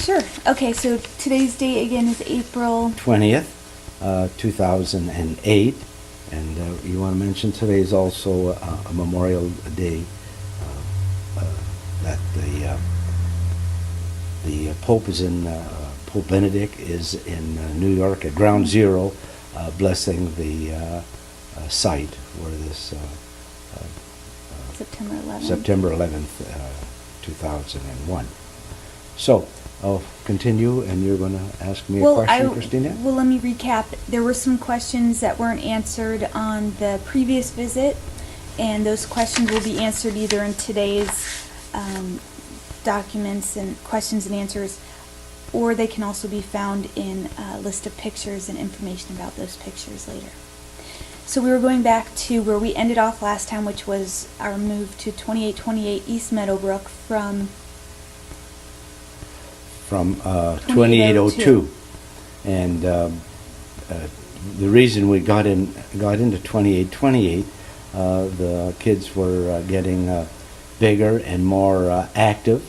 Sure. Okay, so today's date again is April 20th, 2008. And you want to mention today is also a Memorial Day that the Pope is in, Pope Benedict is in New York at Ground Zero, blessing the site where this September 11th. September 11th, 2001. So I'll continue, and you're going to ask me a question, Christina? Well, let me recap. There were some questions that weren't answered on the previous visit, and those questions will be answered either in today's documents and questions and answers, or they can also be found in a list of pictures and information about those pictures later. So we were going back to where we ended off last time, which was our move to 2828 East Meadowbrook from 2802. And the reason we got into 2828, the kids were getting bigger and more active,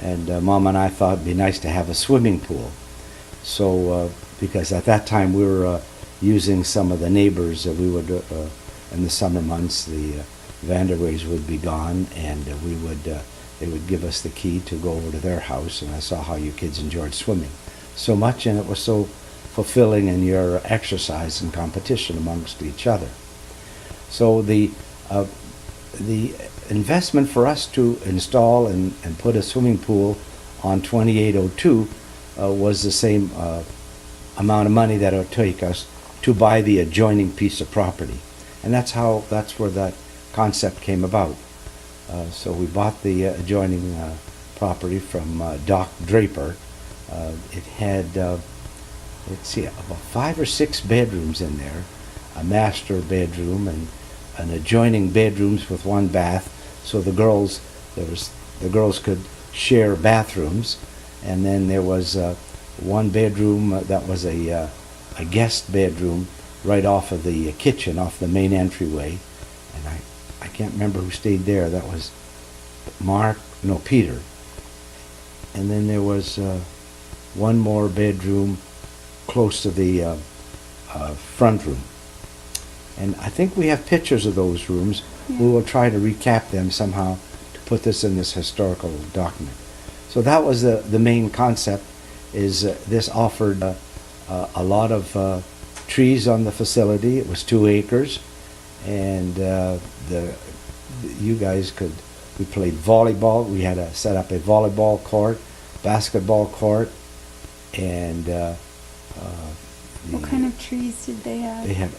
and Mom and I thought it'd be nice to have a swimming pool. So because at that time we were using some of the neighbors, we would in the summer months the Vanderways would be gone, and we would they would give us the key to go over to their house, and I saw how you kids enjoyed swimming so much, and it was so fulfilling in your exercise and competition amongst each other. So the investment for us to install and put a swimming pool on 2802 was the same amount of money that it would take us to buy the adjoining piece of property, and that's where that concept came about. So we bought the adjoining property from Doc Draper. It had, let's see, about 5 or 6 bedrooms in there, a master bedroom and an adjoining bedrooms with one bath. So the girls could share bathrooms, and then there was one bedroom that was a guest bedroom right off of the kitchen, off the main entryway, and I can't remember who stayed there. That was Peter. And then there was one more bedroom close to the front room. And I think we have pictures of those rooms. Yeah. We will try to recap them somehow to put this in this historical document. So that was the main concept, is this offered a lot of trees on the facility. It was 2 acres, and you guys we played volleyball. We had to set up a volleyball court, basketball court, and what kind of trees did they have? They had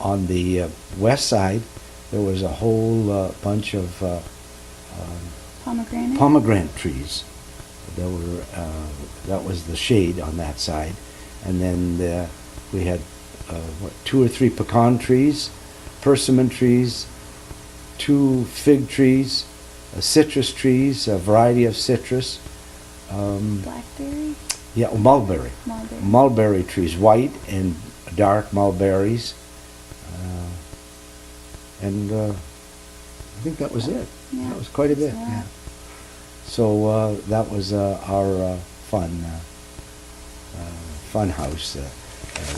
on the west side there was a whole bunch of pomegranate trees. There were that was the shade on that side, and then we had 2 or 3 pecan trees, persimmon trees, 2 fig trees, citrus trees, a variety of citrus. Blackberry? Yeah, mulberry. Mulberry trees, white and dark mulberries. And I think that was it. Yeah, that was quite a bit. Yeah. So that was our fun house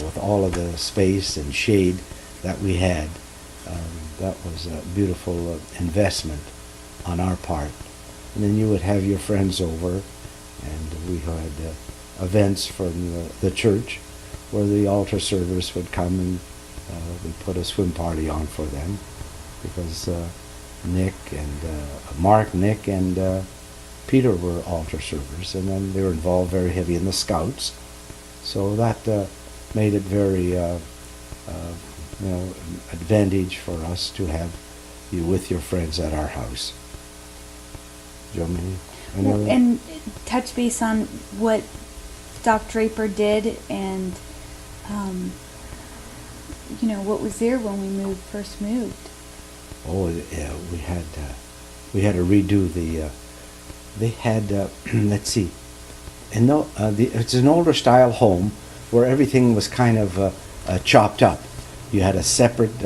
with all of the space and shade that we had. That was a beautiful investment on our part. And then you would have your friends over, and we had events from the church where the altar servers would come, and we put a swim party on for them, because Nick and Peter were altar servers, and then they were involved very heavy in the Scouts. So that made it very advantage for us to have you with your friends at our house. Do you want me and touch base on what Doc Draper did, and what was there when we first moved? Oh yeah, we had to redo the. They had let's see, and it's an older style home where everything was kind of chopped up. You had a separate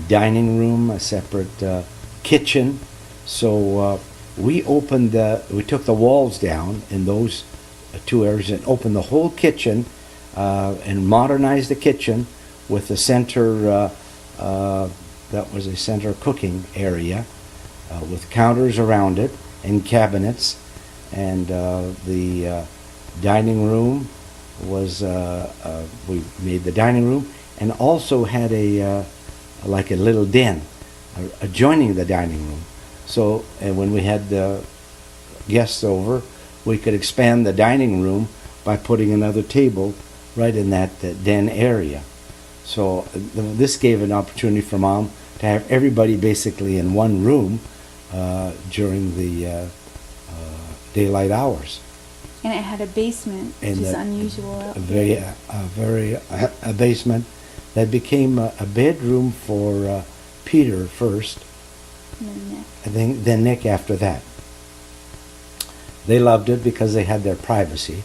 dining room, a separate kitchen. So we took the walls down in those two areas and opened the whole kitchen and modernized the kitchen with the center, that was a center cooking area with counters around it and cabinets. And the dining room was, we made the dining room and also had like a little den adjoining the dining room. So, and when we had guests over, we could expand the dining room by putting another table right in that den area. So this gave an opportunity for Mom to have everybody basically in one room during the daylight hours. And it had a basement, which is unusual. A basement that became a bedroom for Peter first, and then Nick after that. They loved it because they had their privacy,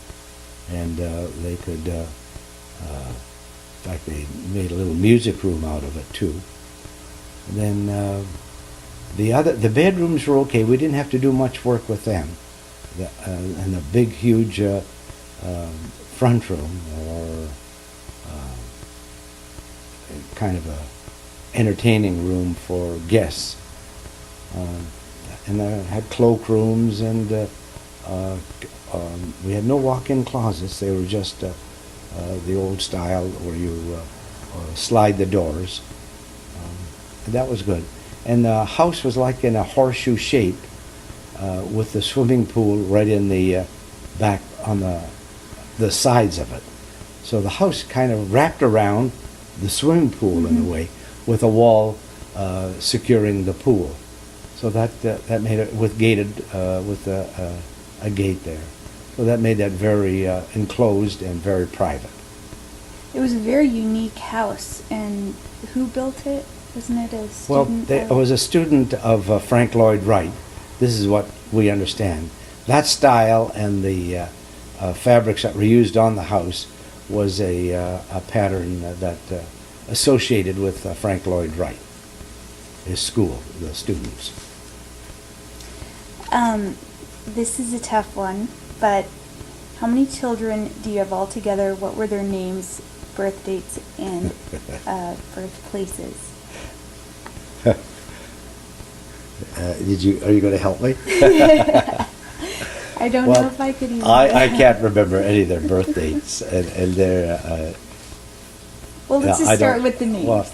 and they could, in fact, they made a little music room out of it too. And then the bedrooms were okay. We didn't have to do much work with them. And the big, huge front room, or kind of a entertaining room for guests. And they had cloakrooms, and we had no walk-in closets. They were just the old style where you slide the doors. And that was good. And the house was like in a horseshoe shape with the swimming pool right in the back on the sides of it. So the house kind of wrapped around the swimming pool in a way, with a wall securing the pool. So that made it with a gate there. So that made that very enclosed and very private. It was a very unique house, and who built it? Wasn't it a student? Well, it was a student of Frank Lloyd Wright. This is what we understand. That style and the fabrics that were used on the house was a pattern that associated with Frank Lloyd Wright, his school, the students. This is a tough one, but how many children do you have altogether? What were their names, birth dates, and birthplaces? Are you going to help me? I don't know if I could even. I can't remember any of their birth dates, and their. Well, let's just start with the names. Well,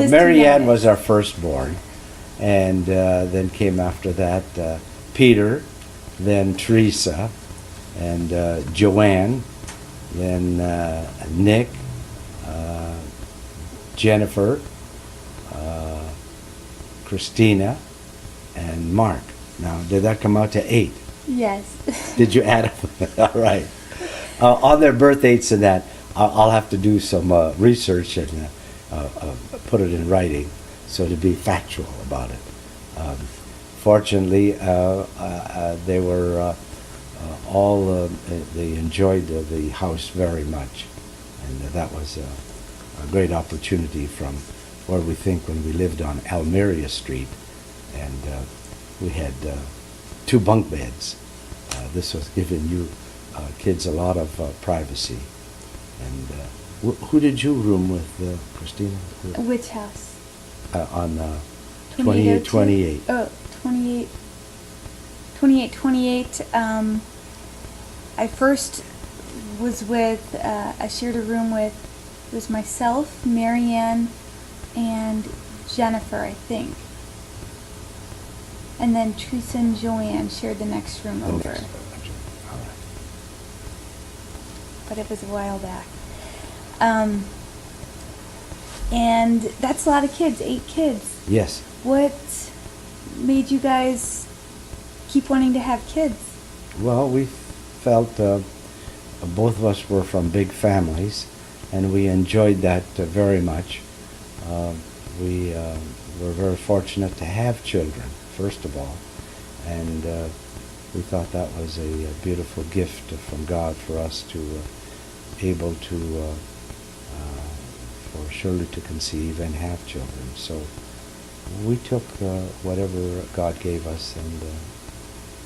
Mary Ann was our firstborn, and then came after that Peter, then Teresa, and Joanne, then Nick, Jennifer, Christina, and Mark. Now, did that come out to 8? Yes. Did you add them? All right. On their birth dates and that, I'll have to do some research and put it in writing, so to be factual about it. Fortunately, they were all, they enjoyed the house very much, and that was a great opportunity from where we think when we lived on Almeria Street, and we had 2 bunk beds. This was giving you kids a lot of privacy. And who did you room with, Christina? Which house? On 2828. Oh, 2828. I first was with, I shared a room with, it was myself, Mary Ann, and Jennifer, I think. And then Teresa and Joanne shared the next room over. All right. But it was a while back. And that's a lot of kids, 8 kids. Yes. What made you guys keep wanting to have kids? Well, we felt both of us were from big families, and we enjoyed that very much. We were very fortunate to have children, first of all, and we thought that was a beautiful gift from God for us to able to for Shirley to conceive and have children. So we took whatever God gave us, and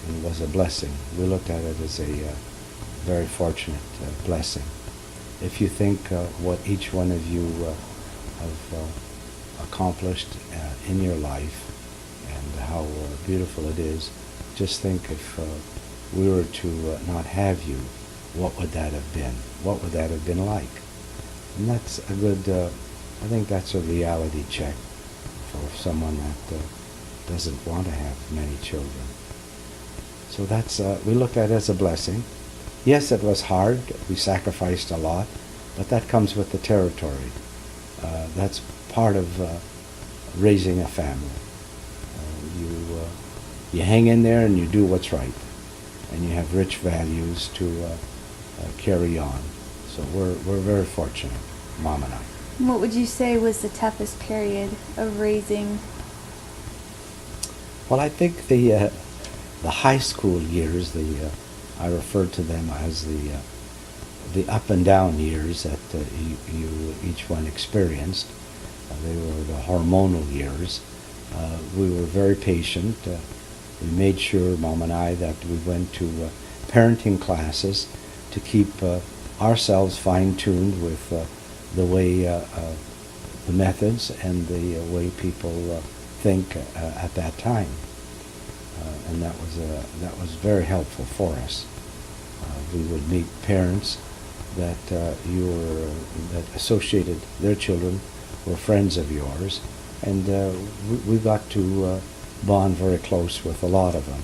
and was a blessing. We looked at it as a very fortunate blessing. If you think what each one of you have accomplished in your life and how beautiful it is, just think if we were to not have you, what would that have been? What would that have been like? And that's a good, I think that's a reality check for someone that doesn't want to have many children. So that's, we looked at it as a blessing. Yes, it was hard. We sacrificed a lot, but that comes with the territory. That's part of raising a family. You hang in there and you do what's right, and you have rich values to carry on. So we're very fortunate, Mom and I. What would you say was the toughest period of raising? Well, I think the high school years, I refer to them as the up and down years that you each one experienced. They were the hormonal years. We were very patient. We made sure, Mom and I, that we went to parenting classes to keep ourselves fine-tuned with the way, the methods and the way people think at that time. And that was very helpful for us. We would meet parents that that associated their children were friends of yours, and we got to bond very close with a lot of them,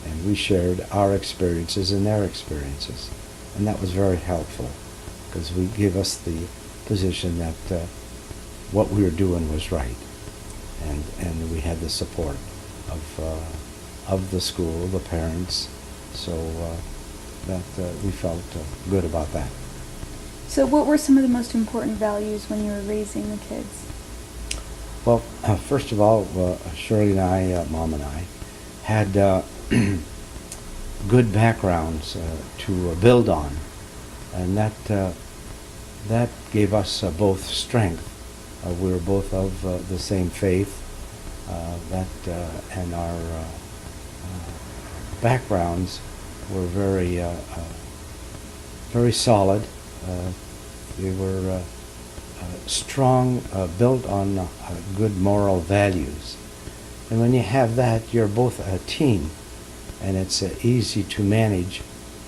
and we shared our experiences and their experiences, and that was very helpful because we gave us the position that what we were doing was right, and we had the support of the school, the parents, so that we felt good about that. So what were some of the most important values when you were raising the kids? Well, first of all, Shirley and I, Mom and I, had good backgrounds to build on, and that gave us both strength. We were both of the same faith, and our backgrounds were very, very solid. They were strong, built on good moral values. And when you have that, you're both a team, and it's easy to manage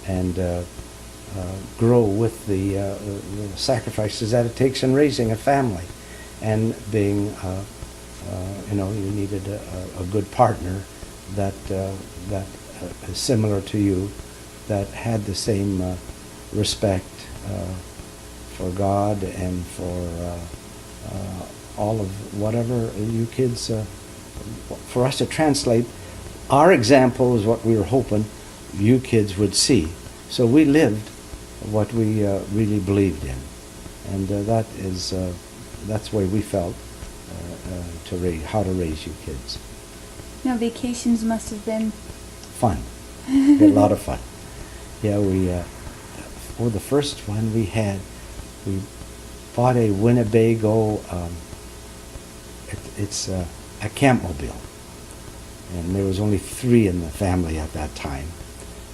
and grow with the sacrifices that it takes in raising a family. And being, you needed a good partner that is similar to you, that had the same respect for God and for all of whatever you kids, for us to translate. Our example is what we were hoping you kids would see. So we lived what we really believed in, and that's the way we felt how to raise you kids. Now, vacations must have been Fun. We had a lot of fun. Yeah, the first one we bought a Winnebago, it's a campmobile. And there was only 3 in the family at that time.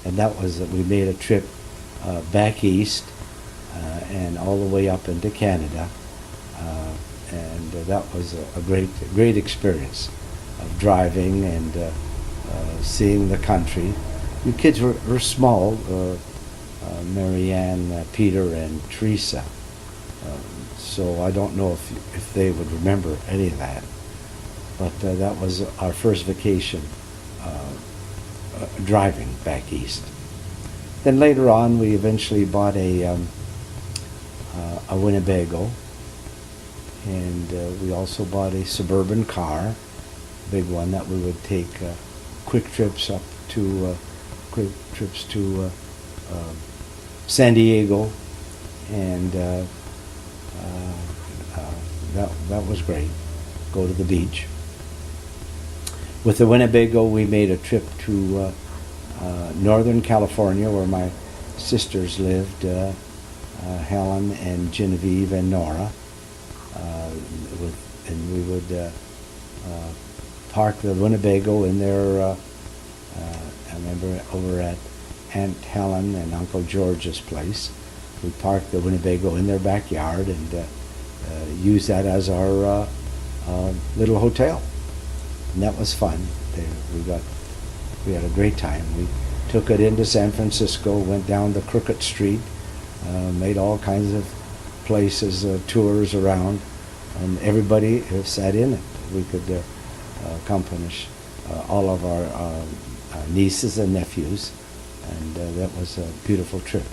And that was, we made a trip back east and all the way up into Canada. And that was a great experience of driving and seeing the country. You kids were small, Marianne, Peter, and Teresa. So I don't know if they would remember any of that. But that was our first vacation, driving back east. Then later on, we eventually bought a Winnebago, and we also bought a suburban car, big one that we would take quick trips to San Diego, and that was great. Go to the beach. With the Winnebago, we made a trip to Northern California, where my sisters lived, Helen and Genevieve and Nora. And we would park the Winnebago in their I remember over at Aunt Helen and Uncle George's place, we parked the Winnebago in their backyard and used that as our little hotel. And that was fun. We had a great time. We took it into San Francisco, went down the Crooked Street, made all kinds of places, tours around, and everybody sat in it. We could accompany all of our nieces and nephews, and that was a beautiful trip.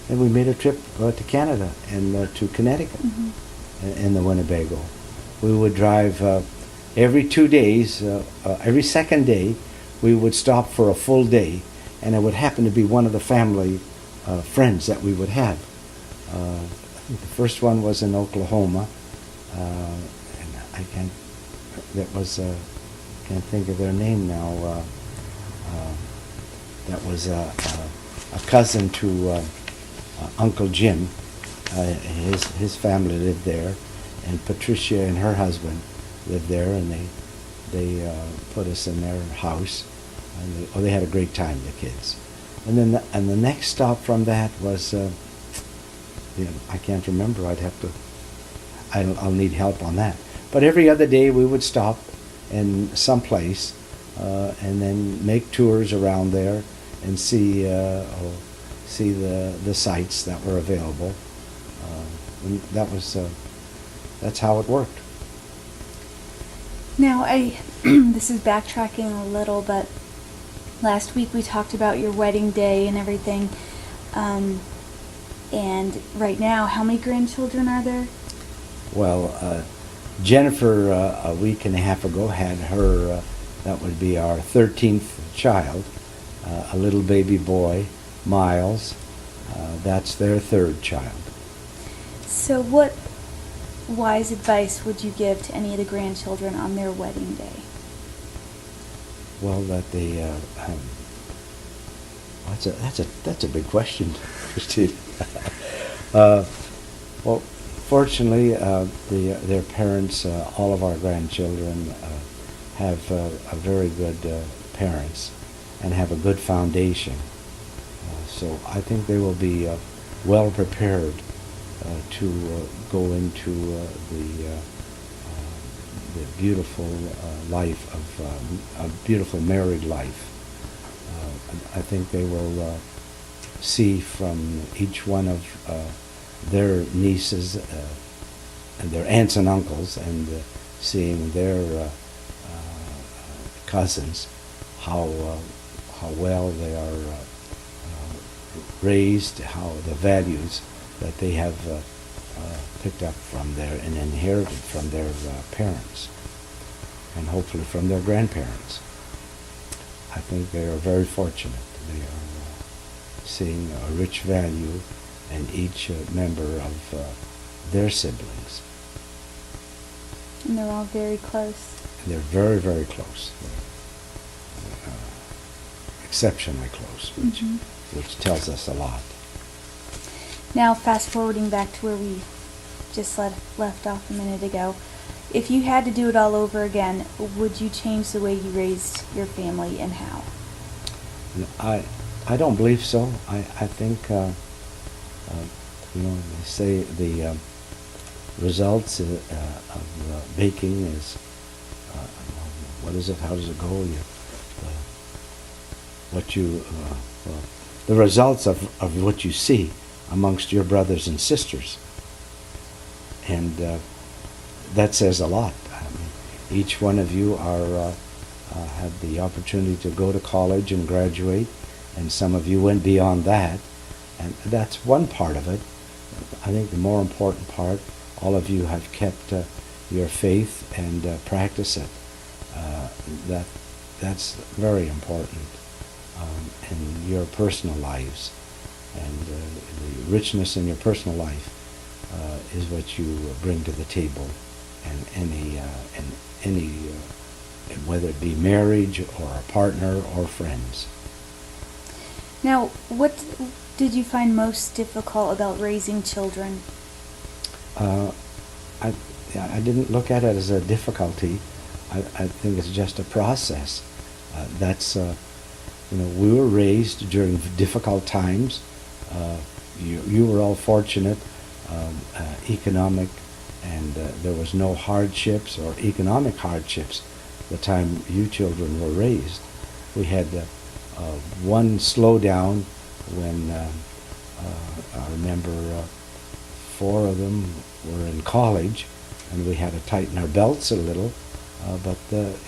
And we made a trip to Canada and to Connecticut in the Winnebago. We would drive every 2 days, every second day, we would stop for a full day, and it would happen to be one of the family friends that we would have. I think the first one was in Oklahoma, and I can't think of their name now. That was a cousin to Uncle Jim. His family lived there, and Patricia and her husband lived there, and they put us in their house, and they had a great time, the kids. And then the next stop from that was I can't remember. I'll need help on that. But every other day we would stop in some place and then make tours around there and see the sites that were available. And that's how it worked. Now, this is backtracking a little, but last week we talked about your wedding day and everything. And right now, how many grandchildren are there? Well, Jennifer, a week and a half ago, had her, that would be our 13th child, a little baby boy, Miles. That's their third child. So what wise advice would you give to any of the grandchildren on their wedding day? Well, that they, that's a big question, Christina. Well, fortunately, their parents, all of our grandchildren, have a very good parents and have a good foundation. So I think they will be well prepared to go into the beautiful life of a beautiful married life. I think they will see from each one of their nieces and their aunts and uncles, and seeing their cousins, how well they are raised, how the values that they have picked up from their and inherited from their parents, and hopefully from their grandparents. I think they are very fortunate. They are seeing a rich value in each member of their siblings. And they're all very close. And they're very, very close. Exceptionally close, which tells us a lot. Now, fast forwarding back to where we just left off a minute ago, if you had to do it all over again, would you change the way you raised your family, and how? I don't believe so. I think they say the results of baking is what is it? How does it go? The results of what you see amongst your brothers and sisters, and that says a lot. I mean, each one of you had the opportunity to go to college and graduate, and some of you went beyond that, and that's one part of it. I think the more important part, all of you have kept your faith and practice it. That's very important in your personal lives, and the richness in your personal life is what you bring to the table, and any whether it be marriage or a partner or friends. Now, what did you find most difficult about raising children? I didn't look at it as a difficulty. I think it's just a process. That's we were raised during difficult times. You were all fortunate, economic, and there was no hardships or economic hardships the time you children were raised. We had one slowdown when I remember 4 of them were in college, and we had to tighten our belts a little, but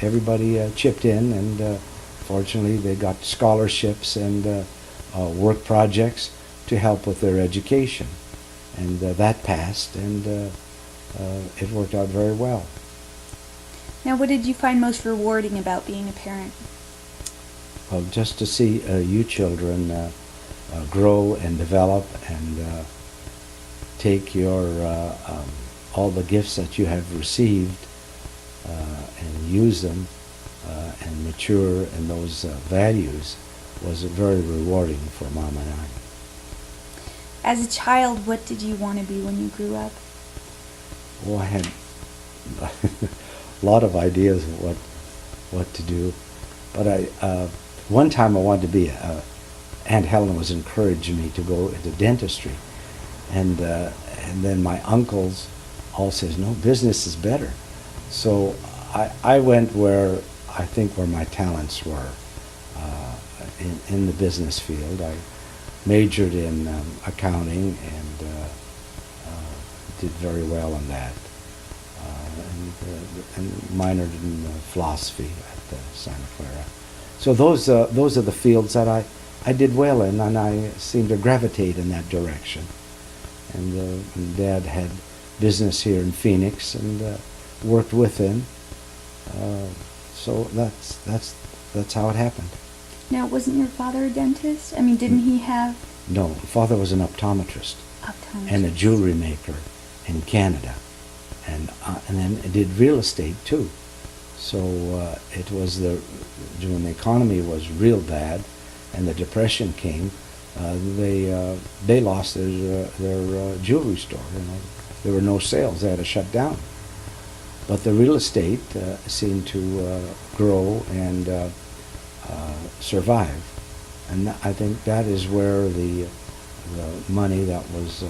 everybody chipped in, and fortunately they got scholarships and work projects to help with their education, and that passed, and it worked out very well. Now, what did you find most rewarding about being a parent? Well, just to see you children grow and develop and take your all the gifts that you have received and use them and mature in those values was very rewarding for Mom and I. As a child, what did you want to be when you grew up? Well, I had a lot of ideas of what to do, but one time I wanted to be Aunt Helen was encouraging me to go into dentistry, and then my uncles all says, no, business is better. So I went where I think where my talents were in the business field. I majored in accounting and did very well in that, and minored in philosophy at Santa Clara. So those are the fields that I did well in, and I seemed to gravitate in that direction. And Dad had business here in Phoenix, and worked with him. So that's how it happened. Now, wasn't your father a dentist? I mean, didn't he have... No, Father was an optometrist. And a jewelry maker in Canada, and then did real estate too. So it was when the economy was real bad, and the Depression came, they lost their jewelry store. There were no sales; they had to shut down. But the real estate seemed to grow and survive, and I think that is where the money that was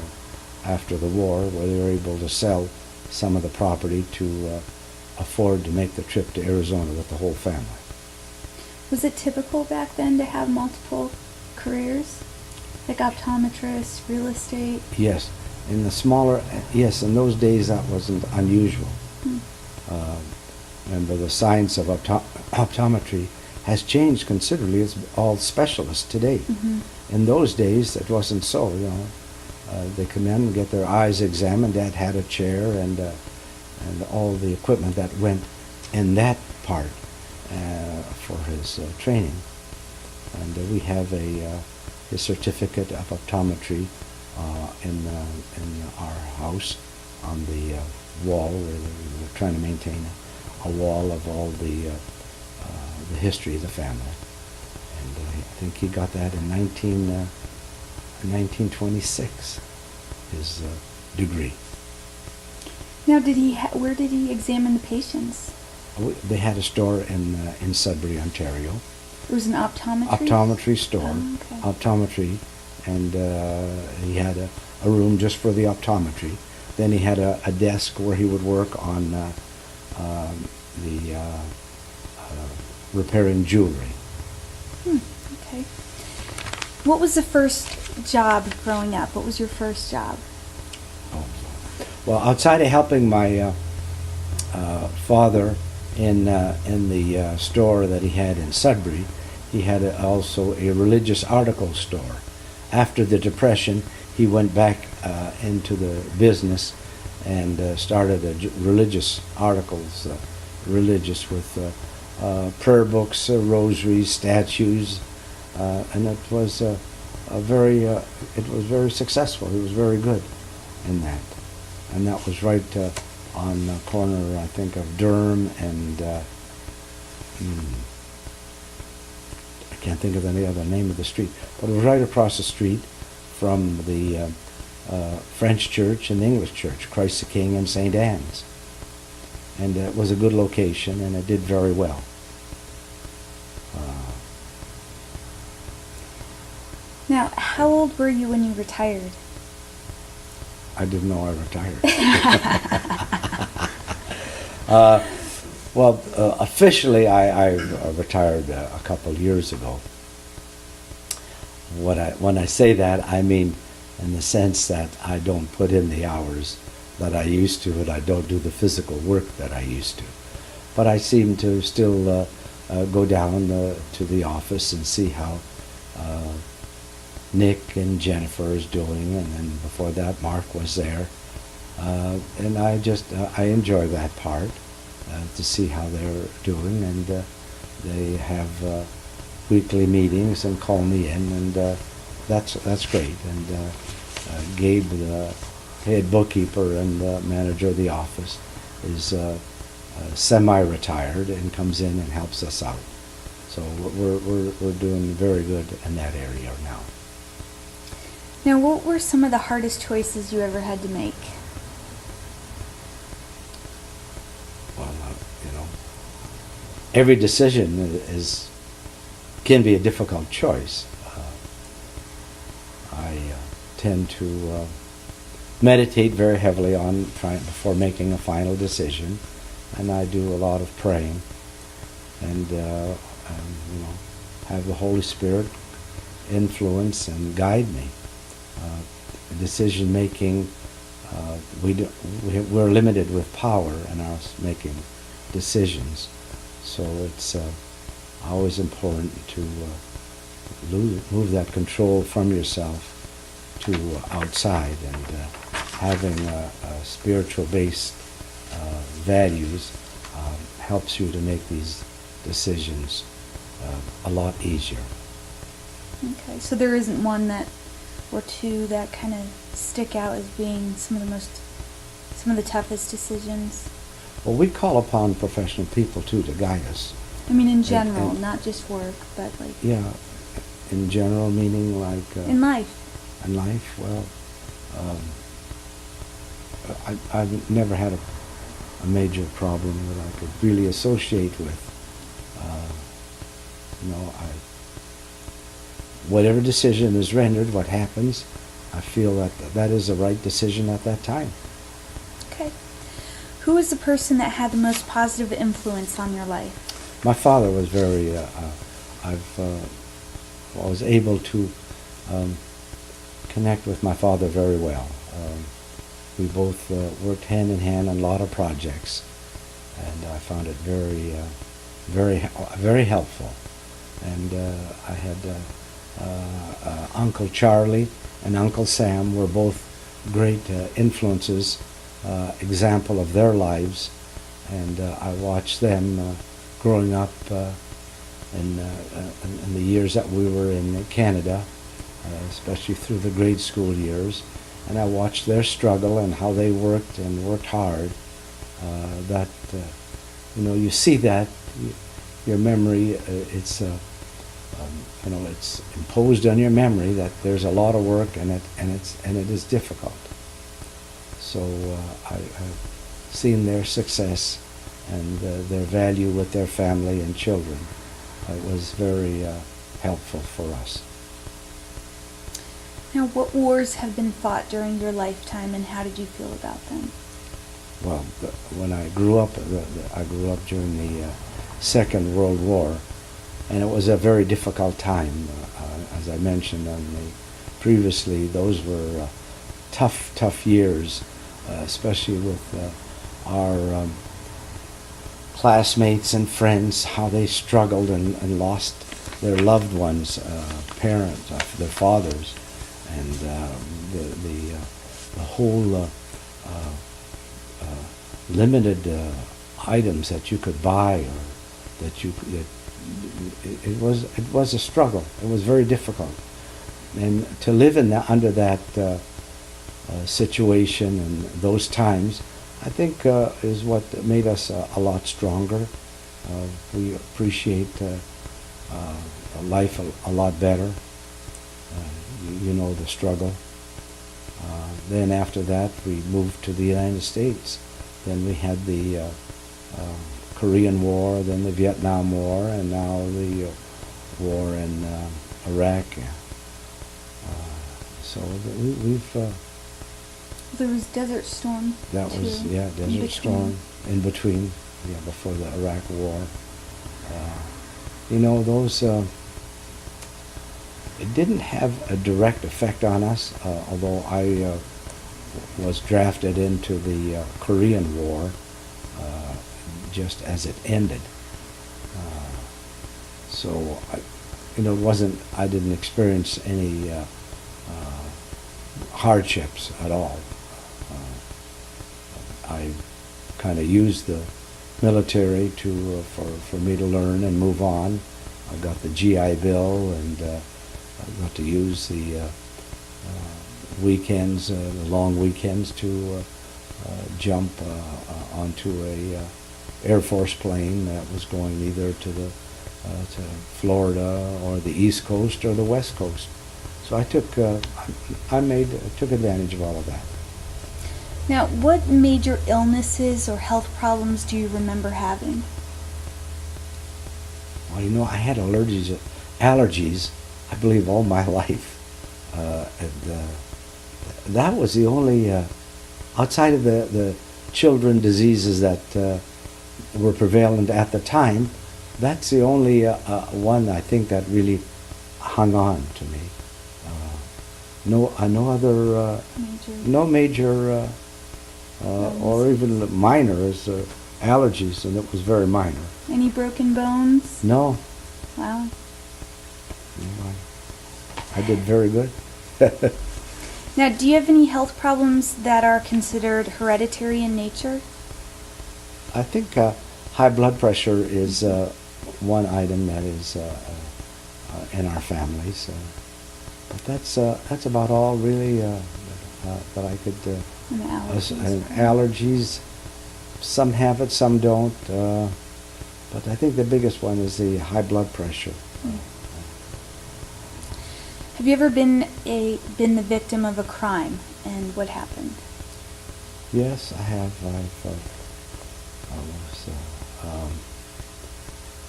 after the war, where they were able to sell some of the property to afford to make the trip to Arizona with the whole family. Was it typical back then to have multiple careers, like optometrist, real estate? Yes, in those days that wasn't unusual. Remember, the science of optometry has changed considerably. It's all specialists today. Mm-hmm. In those days, it wasn't so. They come in and get their eyes examined. Dad had a chair and all the equipment that went in that part for his training. And we have his certificate of optometry in our house on the wall. We're trying to maintain a wall of all the history of the family. And I think he got that in 1926, his degree. Now, where did he examine the patients? They had a store in Sudbury, Ontario. It was an optometry? Optometry store. Oh, okay. Optometry, and he had a room just for the optometry. Then he had a desk where he would work on repairing jewelry. Okay. What was the first job growing up? What was your first job? Well, outside of helping my father in the store that he had in Sudbury, he had also a religious article store. After the Depression, he went back into the business and started religious articles, religious with prayer books, rosaries, statues, and it was very successful. He was very good in that, and that was right on the corner, I think, of Durham and I can't think of the other name of the street, but it was right across the street from the French church and the English church, Christ the King and St. Anne's. And it was a good location, and it did very well. Now, how old were you when you retired? I didn't know I retired. Officially, I retired a couple years ago. When I say that, I mean in the sense that I don't put in the hours that I used to, and I don't do the physical work that I used to. But I seem to still go down to the office and see how Nick and Jennifer is doing, and then before that Mark was there. And I enjoy that part, to see how they're doing, and they have weekly meetings and call me in, and that's great. And Gabe, the head bookkeeper and manager of the office, is semi-retired and comes in and helps us out. So we're doing very good in that area now. Now, what were some of the hardest choices you ever had to make? Well, every decision can be a difficult choice. I tend to meditate very heavily on before making a final decision, and I do a lot of praying, and have the Holy Spirit influence and guide me. Decision making, we're limited with power in our making decisions, so it's always important to move that control from yourself to outside, and having spiritual based values helps you to make these decisions a lot easier. Okay, so there isn't one or two that kind of stick out as being some of the toughest decisions? Well, we call upon professional people too to guide us. I mean, in general, and not just work, but like... Yeah, in general, meaning like... in life. In life, well, I've never had a major problem that I could really associate with. Whatever decision is rendered, what happens, I feel that is the right decision at that time. Okay. Who is the person that had the most positive influence on your life? My father was very, I was able to connect with my father very well. We both worked hand in hand on a lot of projects, and I found it very helpful. And I had Uncle Charlie and Uncle Sam were both great influences, example of their lives, and I watched them growing up in the years that we were in Canada, especially through the grade school years, and I watched their struggle and how they worked hard. You see that your memory, it's imposed on your memory that there's a lot of work and it is difficult. So I've seen their success and their value with their family and children. It was very helpful for us. Now, what wars have been fought during your lifetime, and how did you feel about them? Well, when I grew up, I grew up during the Second World War, and it was a very difficult time. As I mentioned previously, those were tough years, especially with our classmates and friends, how they struggled and lost their loved ones, parents, their fathers, and the whole limited items that you could buy, or it was a struggle. It was very difficult, and to live under that situation and those times, I think is what made us a lot stronger. We appreciate life a lot better. The struggle. Then after that, we moved to the United States. Then we had the Korean War, then the Vietnam War, and now the war in Iraq. So we've There was Desert Storm. that was too, yeah in Desert between. Storm in between, yeah, before the Iraq War. You know, those it didn't have a direct effect on us, although I was drafted into the Korean War just as it ended. So it wasn't. I didn't experience any hardships at all. I kind of used the military to for me to learn and move on. I got the GI Bill, and I got to use the weekends, the long weekends, to jump onto a Air Force plane that was going either to Florida or the East Coast or the West Coast. So I took advantage of all of that. Now, what major illnesses or health problems do you remember having? Well, I had allergies, I believe, all my life. And that was the only, outside of the children diseases that were prevalent at the time, that's the only one I think that really hung on to me. No other, Major. no major, or even minor as allergies, and it was very minor. Any broken bones? No, Wow. I did very good. Now, do you have any health problems that are considered hereditary in nature? I think high blood pressure is one item that is in our families, but that's about all really that I could. And allergies. Allergies, some have it, some don't. But I think the biggest one is the high blood pressure. Have you ever been the victim of a crime, and what happened? Yes, I have. I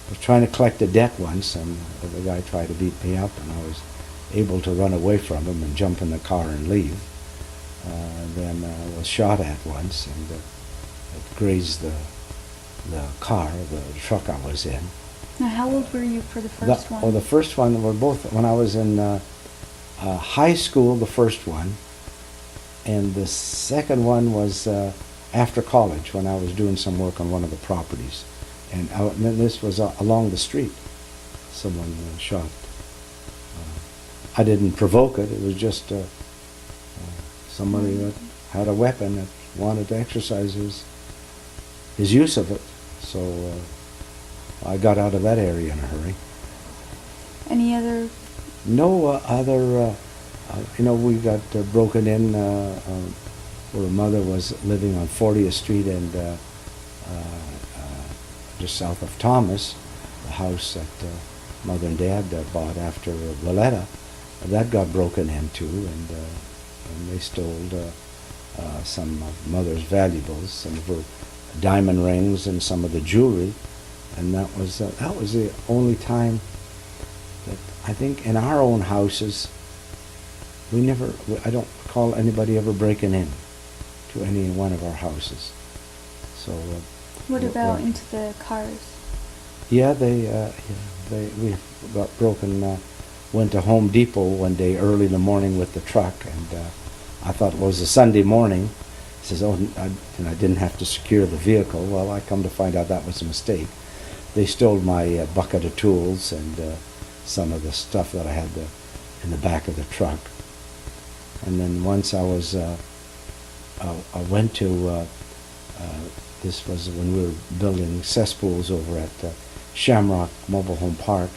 was trying to collect a debt once, and the guy tried to beat me up, and I was able to run away from him and jump in the car and leave. Then I was shot at once, and it grazed the car, the truck I was in. Now, how old were you for the first one? The first one were both when I was in high school, the first one, and the second one was after college when I was doing some work on one of the properties. And then this was along the street. Someone shot. I didn't provoke it. It was just somebody that had a weapon that wanted to exercise his use of it. So I got out of that area in a hurry. Any other? No other. We got broken in where mother was living on 40th Street and just south of Thomas, the house that mother and dad bought after Valletta. That got broken into, and they stole some of mother's valuables, some of her diamond rings and some of the jewelry, and that was the only time that I think in our own houses I don't recall anybody ever breaking in to any one of our houses. So What about into the cars? yeah, we got broken. Went to Home Depot one day early in the morning with the truck, and I thought it was a Sunday morning. He says, and I didn't have to secure the vehicle. Well, I come to find out that was a mistake. They stole my bucket of tools and some of the stuff that I had in the back of the truck. And then once I went to, this was when we were building cesspools over at Shamrock Mobile Home Park,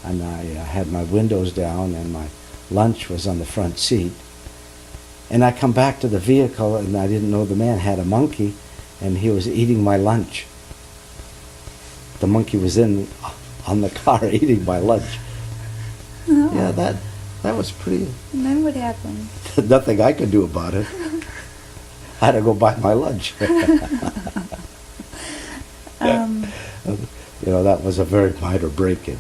and I had my windows down and my lunch was on the front seat. And I come back to the vehicle, and I didn't know the man had a monkey, and he was eating my lunch. The monkey was on the car eating my lunch. Oh. Yeah, that was pretty. And then what happened? Nothing I could do about it. I had to go buy my lunch. That was a very minor break-in.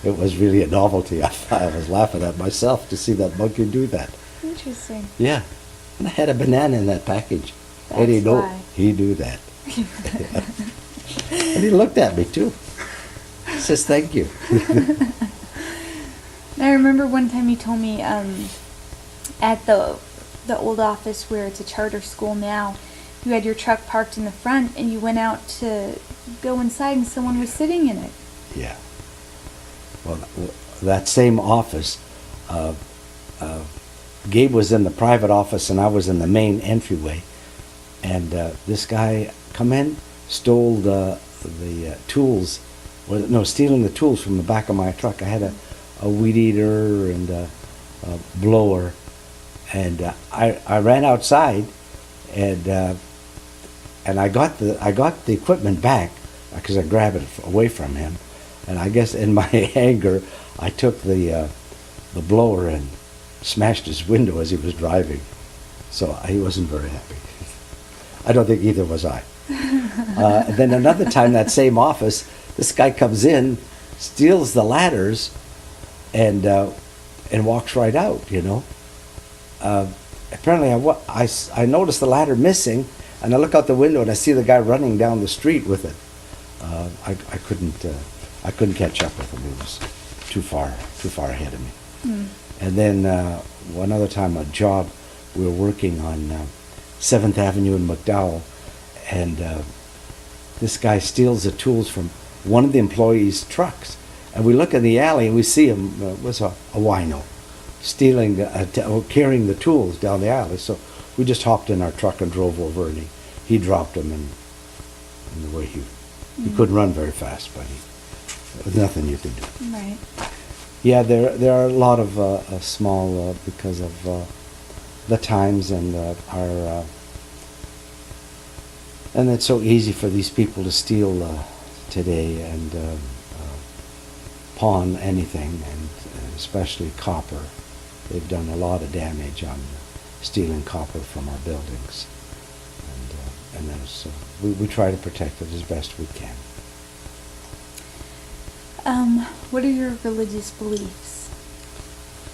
it was really a novelty. I was laughing at myself to see that monkey do that. Interesting. Yeah. And I had a banana in that package. That's and he know why. he do that. And he looked at me too. He says, "Thank you." I remember one time you told me at the old office where it's a charter school now, you had your truck parked in the front and you went out to go inside and someone was sitting in it. Yeah. Well, that same office, Gabe was in the private office and I was in the main entryway. And this guy come in, stole the tools, stealing the tools from the back of my truck. I had a weed eater and a blower, and I ran outside, and I got the equipment back because I grabbed it away from him, and I guess in my anger I took the blower and smashed his window as he was driving, so he wasn't very happy. I don't think either was I. Then another time, that same office, this guy comes in, steals the ladders, and walks right out. Apparently, I noticed the ladder missing, and I look out the window and I see the guy running down the street with it. I couldn't catch up with him. He was too far ahead of me. Mm. And then one other time, a job, we were working on 7th Avenue in McDowell, and this guy steals the tools from one of the employees' trucks. And we look in the alley and we see him, was a wino, stealing, carrying the tools down the alley. So we just hopped in our truck and drove over, and he dropped them, and the way he couldn't run very fast, but there was nothing you could do. Right. Yeah, there are a lot of small, because of the times and our, and it's so easy for these people to steal today and pawn anything, and especially copper. They've done a lot of damage on stealing copper from our buildings, and there's, we try to protect it as best we can. What are your religious beliefs?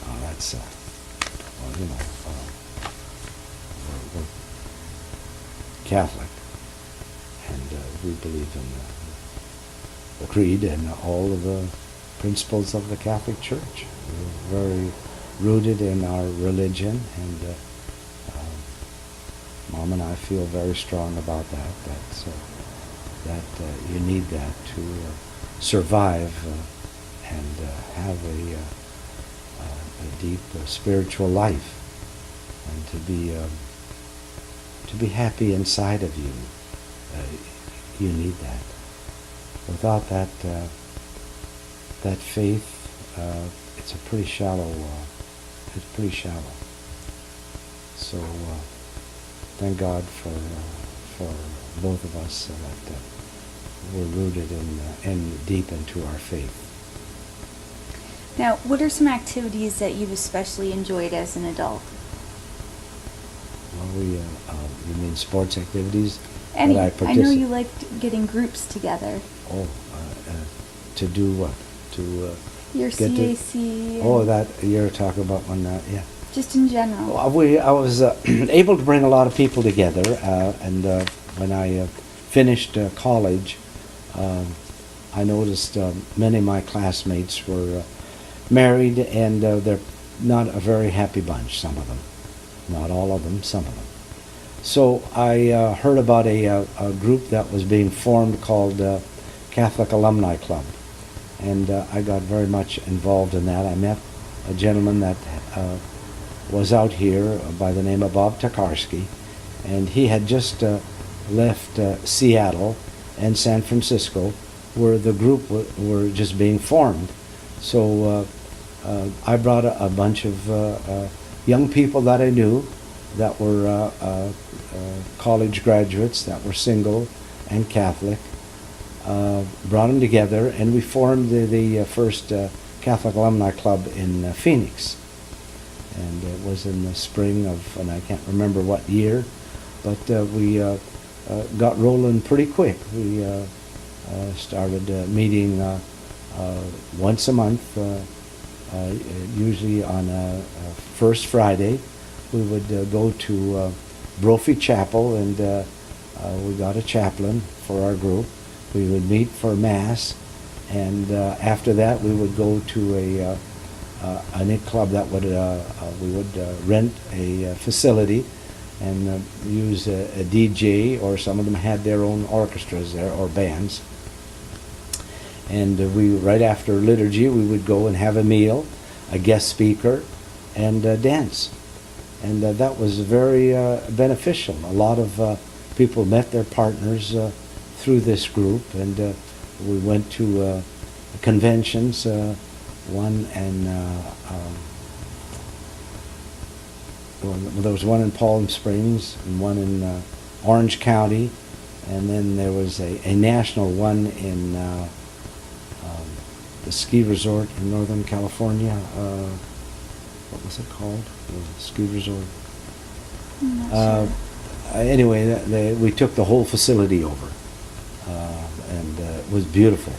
Oh, that's well, we're Catholic, and we believe in the creed and all of the principles of the Catholic Church. We're very rooted in our religion, and Mom and I feel very strong about that. That you need that to survive and have a deep spiritual life, and to be happy inside of you. You need that. Without that faith, it's pretty shallow. So thank God for both of us, so that we're rooted in deep into our faith. Now, what are some activities that you've especially enjoyed as an adult? Well, you mean sports activities? Any. I know you liked getting groups together. Oh, to do what? To your CAC. That you're talking about when yeah. Just in general. I was able to bring a lot of people together, and when I finished college, I noticed many of my classmates were married, and they're not a very happy bunch. Some of them, not all of them, some of them. So I heard about a group that was being formed called Catholic Alumni Club, and I got very much involved in that. I met a gentleman that was out here by the name of Bob Tokarski, and he had just left Seattle and San Francisco, where the group were just being formed. So I brought a bunch of young people that I knew that were college graduates, that were single and Catholic, brought them together, and we formed the first Catholic Alumni Club in Phoenix. And it was in the spring of, and I can't remember what year, but we got rolling pretty quick. We started meeting once a month, usually on a first Friday, we would go to Brophy Chapel, and we got a chaplain for our group. We would meet for Mass, and after that we would go to a knit club that would we would rent a facility and use a DJ, or some of them had their own orchestras there or bands. And we, right after liturgy, we would go and have a meal, a guest speaker, and dance. And that was very beneficial. A lot of people met their partners through this group, and we went to conventions, one and well, there was one in Palm Springs and one in Orange County, and then there was a national one in the ski resort in Northern California. What was it called? The ski resort. I'm not sure. Anyway, we took the whole facility over, and it was beautiful.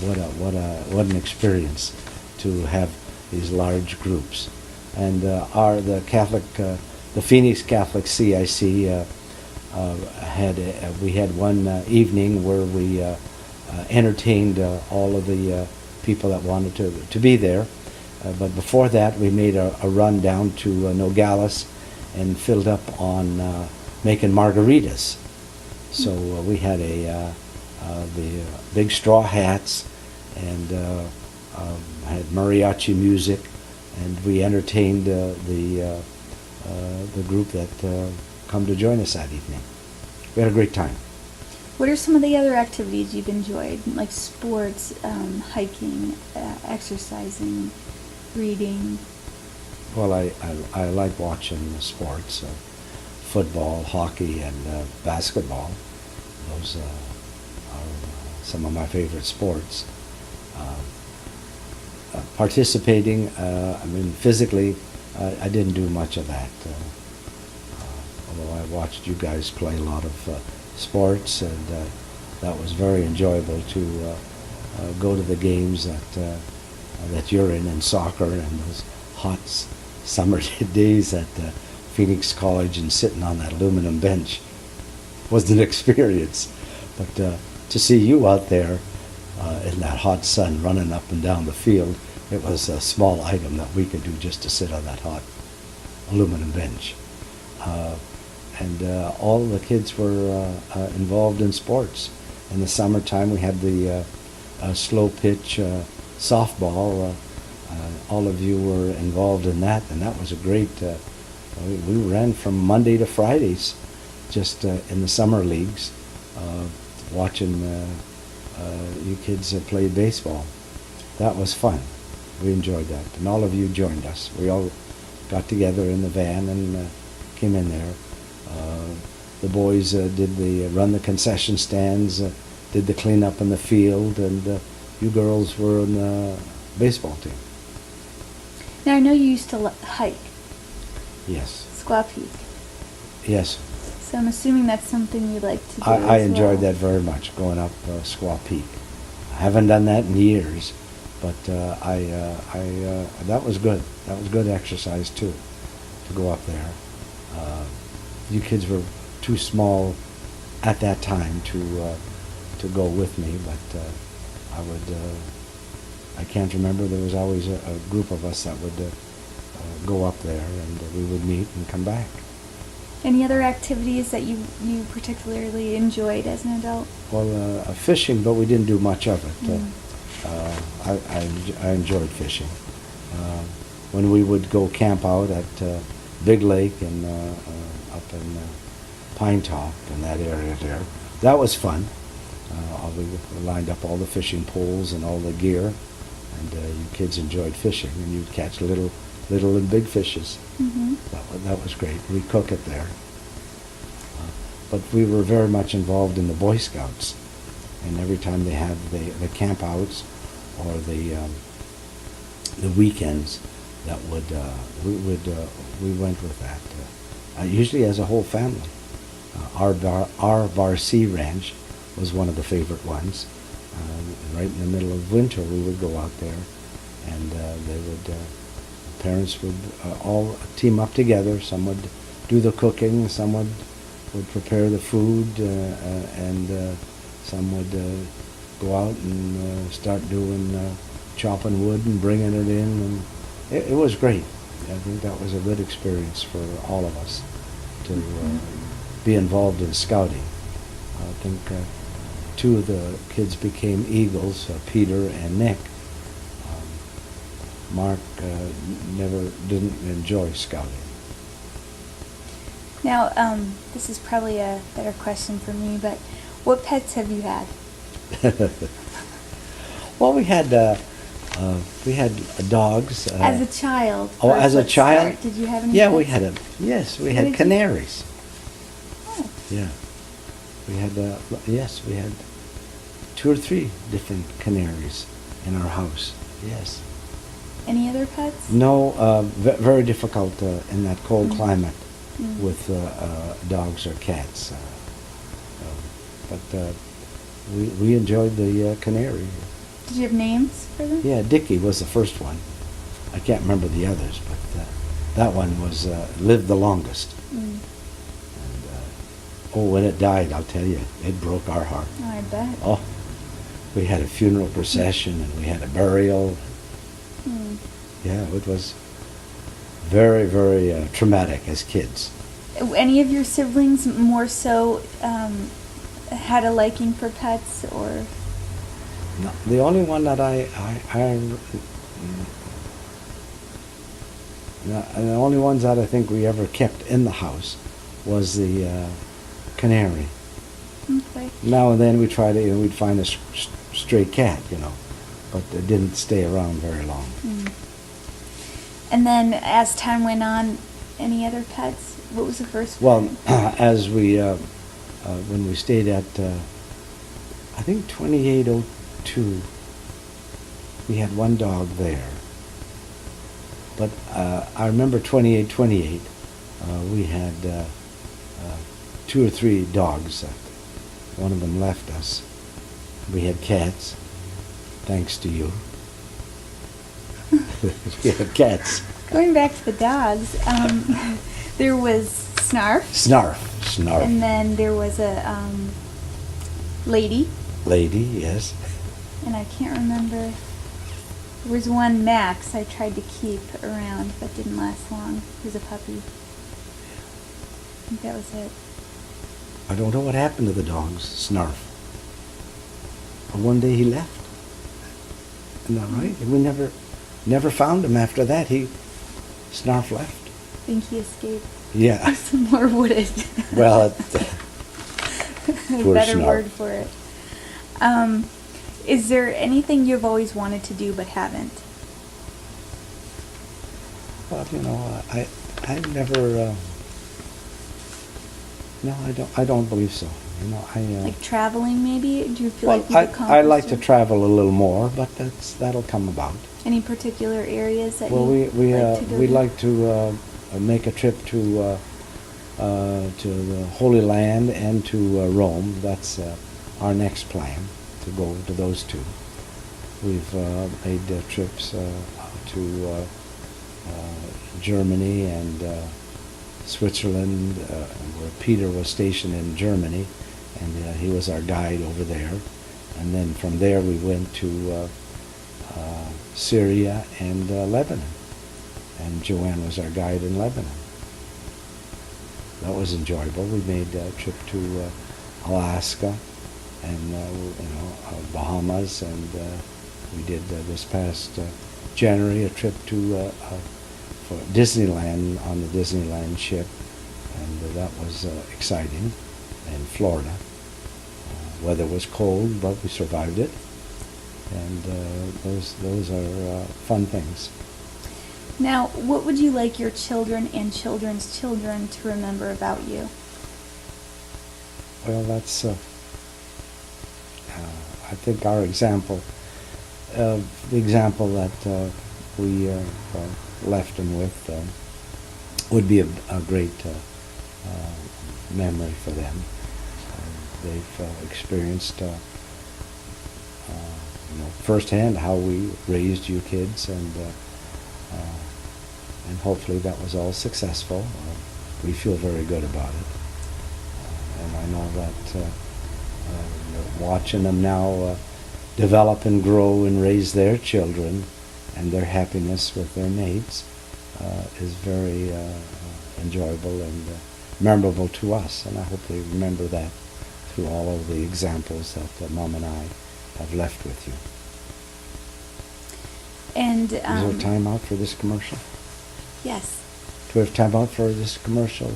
What an experience to have these large groups. And the Phoenix Catholic CIC we had one evening where we entertained all of the people that wanted to be there. But before that, we made a run down to Nogales and filled up on making margaritas. So we had the big straw hats, and had mariachi music, and we entertained the group that come to join us that evening. We had a great time. What are some of the other activities you've enjoyed, like sports, hiking, exercising, reading? Well, I like watching sports, football, hockey, and basketball. Those are some of my favorite sports. Participating, physically, I didn't do much of that. Although I watched you guys play a lot of sports, and that was very enjoyable to go to the games that you're in soccer, and those hot summer days at Phoenix College, and sitting on that aluminum bench was an experience. But to see you out there in that hot sun running up and down the field, it was a small item that we could do just to sit on that hot aluminum bench. And all the kids were involved in sports. In the summertime, we had the slow pitch softball. All of you were involved in that, and that was a great. We ran from Monday to Fridays, just in the summer leagues, watching you kids play baseball. That was fun. We enjoyed that, and all of you joined us. We all got together in the van and came in there. The boys run the concession stands, did the cleanup in the field, and you girls were on the baseball team. Now, I know you used to hike. Yes. Squaw Peak. Yes. So I'm assuming that's something you like to do. I as enjoyed well. that very much, going up Squaw Peak. I haven't done that in years, but that was good. That was good exercise too, to go up there. You kids were too small at that time to go with me, but I can't remember. There was always a group of us that would go up there, and we would meet and come back. Any other activities that you particularly enjoyed as an adult? Well, fishing, but we didn't do much of it. I enjoyed fishing. When we would go camp out at Big Lake and up in Pine Top and that area there, that was fun. We lined up all the fishing poles and all the gear, and you kids enjoyed fishing, and you'd catch little and big fishes. Mm-hmm. That was great. We cook it there. But we were very much involved in the Boy Scouts, and every time they had the camp outs or the weekends, that we went with that. Usually as a whole family. Our Bar C Ranch was one of the favorite ones. Right in the middle of winter, we would go out there, and parents would all team up together. Some would do the cooking, some would prepare the food, and some would go out and start doing chopping wood and bringing it in, and it was great. I think that was a good experience for all of us to be involved in scouting. I think two of the kids became Eagles, Peter and Nick. Mark never didn't enjoy scouting. Now, this is probably a better question for me, but what pets have you had? Well, we had dogs. As a child. Oh, first, as a let's child? start. Did you have any Yeah, pets? we had we What had did you- canaries. Oh, Yeah, we had we had 2 or 3 different canaries in our house. Yes. any other pets? No, very difficult in that cold Mm. climate Mm. with dogs or cats. But we enjoyed the canary. Did you have names for them? Yeah, Dickie was the first one. I can't remember the others, but that one was lived the longest. Mm. And when it died, I'll tell you, it broke our heart. Oh, I bet. Oh, we had a funeral procession and we had a burial. Mm. Yeah, it was very, very traumatic as kids. Any of your siblings more so had a liking for pets, or? No, the only one that the only ones that I think we ever kept in the house was the canary. Okay. Now and then we try to, we'd find a stray cat, but it didn't stay around very long. Mm. And then as time went on, any other pets? What was the first Well, pet? as we, when we stayed at, I think 2802, we had one dog there. But I remember 2828, we had 2 or 3 dogs. One of them left us. We had cats, thanks to you. We had cats. Going back to the dogs, there was Snarf, Snarf. and then there was a lady, Lady, yes. and I can't remember. There was one, Max, I tried to keep around, but didn't last long. He was a puppy. I think that was it. I don't know what happened to the dogs, Snarf. But one day he left. Isn't that right? We never found him after that. Snarf left. I think he escaped. Yeah. Somewhere wooded. Well, a poor better Snarf. word for it. Is there anything you've always wanted to do but haven't? well, I never. No, I don't believe so. Like traveling, maybe? Do you feel Well, like you've accomplished I like to it? travel a little more, but that'll come about. Any particular areas that Well, you like to go we to? like to make a trip to the Holy Land and to Rome. That's our next plan, to go to those two. We've made trips to Germany and Switzerland, where Peter was stationed in Germany, and he was our guide over there. And then from there we went to Syria and Lebanon, and Joanne was our guide in Lebanon. That was enjoyable. We made a trip to Alaska and Bahamas, and we did this past January a trip to for Disneyland on the Disneyland ship, and that was exciting in Florida. Weather was cold, but we survived it, and those are fun things. Now, what would you like your children and children's children to remember about you? Well, that's I think our example, the example that we left them with would be a great memory for them. They've experienced firsthand how we raised you kids, and hopefully that was all successful. We feel very good about it. And I know that watching them now develop and grow and raise their children and their happiness with their mates is very enjoyable and memorable to us. And I hope they remember that through all of the examples that Mom and I have left with you. And Is there time out for this commercial? yes. Do we have time out for this commercial?